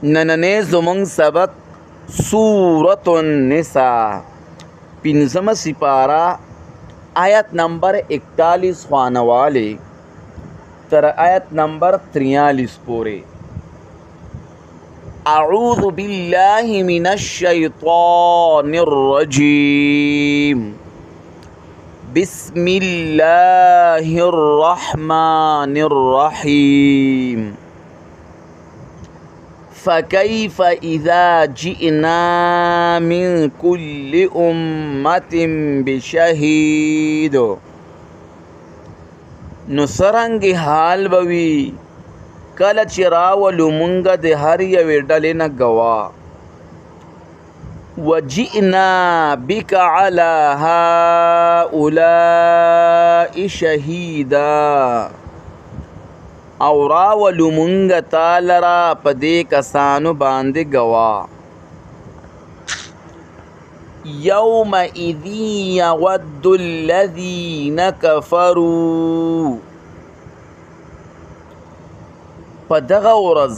نننې زمونږ سبق سورة النساء 15 سپارہ آیت نمبر 41 خوانواله تر آیت نمبر 43 پورے. اعوذ باللہ من الشیطان الرجیم بسم اللہ الرحمن الرحیم فَكَيْفَ إِذَا جِئْنَا مِنْ كُلِّ أُمَّةٍ بِشَهِيدٍ نو څرنګه حال بوي کله چې راولو مونږ د هر یوې ډلې نه ګواه وَجِئْنَا بِكَ عَلَى هَؤُلَاءِ شَهِيدًا او راولو مونږ تعالی را په دې کسانو باندې ګواه یومئذ یود الذین کفروا په دغه ورځ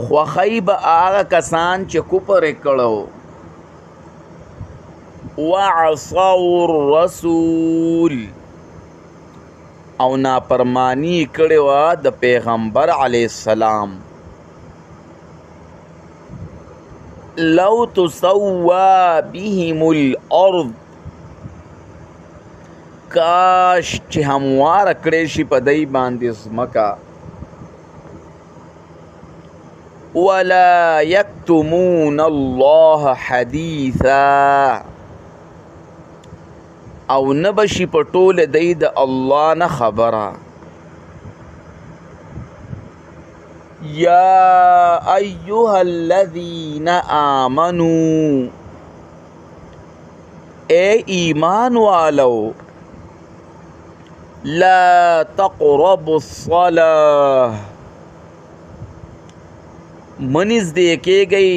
خوښی به هغه کسان چې کفر یې کړی وعصوا الرسول او نافرمانی کړې وه د پیغمبر علیه السلام لو تسوا بهم الارض کاش چې همواره کړې شي په دی باندې ځمکه ولا یکتمون الله حدیثا او نبشی په ټوله دی د الله نه خبره یا ایها الذین آمنوا اے ایمان والو لا تقربوا الصلاة منځدې کېږئ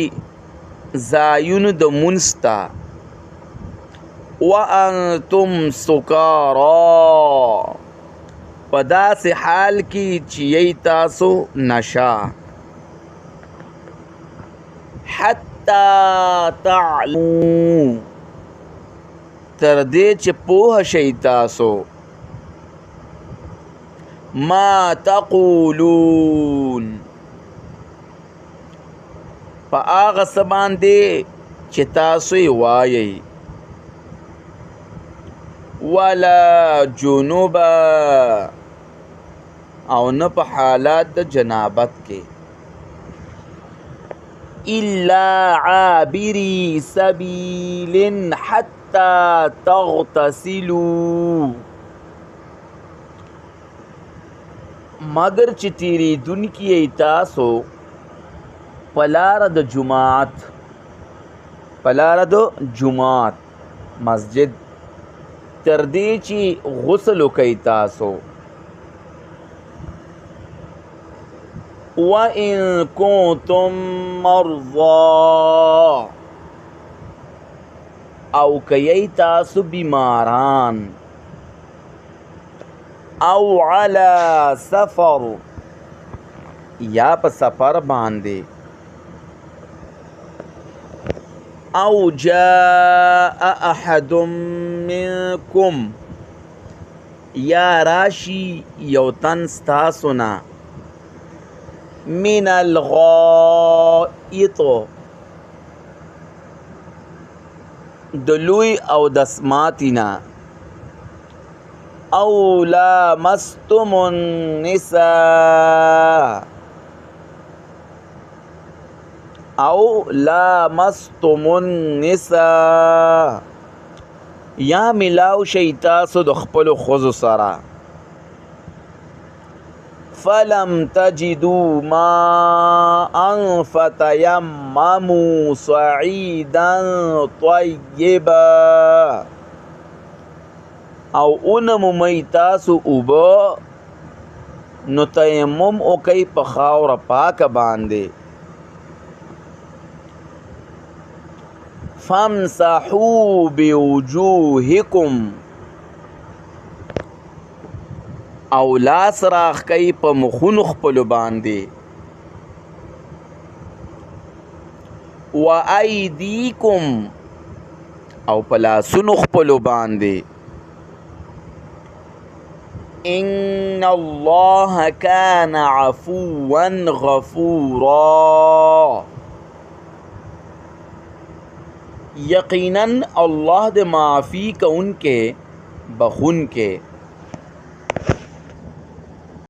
ځایونو د مونځ ته وانتم سکارا په داسې حال کې چې یی تاسو نشه حتی تعلموا تر دې چې پوه شئ تاسو ما تقولون په هغه څه باندې چې تاسو یې وایئ ولا جنوبا او نه په حالات د جنابت کې الا عابری سبیل حتی تغتسلوا مگر چې تیریدونکي یې تاسو په لاره د جماعت مسجد تر دې چې غسل وکئ تاسو وَإِن كُنتُم مَّرْضَىٰ او کئ تاسو بیماران او علی سفر یا په سفر باندې او جاء احد منکم یا راشی یو تن ستاسونا من الغائط دلوی او دسماتینا او لامستم النساء او لامستم النساء یا ملاو شئ تاسو د خپلو ښځو سره فلم تجدوا ماء فتیمموا صعیدا طیبا او اونمومی تاسو اوبه نو تیمم وکئ په خاوره پاکه باندې فامسحوا بوجوهکم او لاس راخ کوي په مخونو خپلو باندې و ایدیکم او پلاسونو خپلو باندې. ان الله کان عفوا غفورا، یقینا اللہ د معافی کون کے بخون کے